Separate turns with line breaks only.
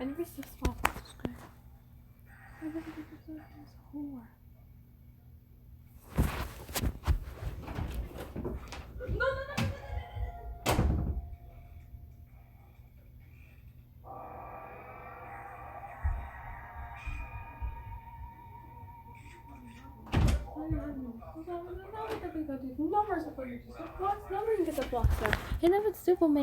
I never see small subscribe. I never did this whore. No more support. Nobody's get the blocks now. And if it's Superman.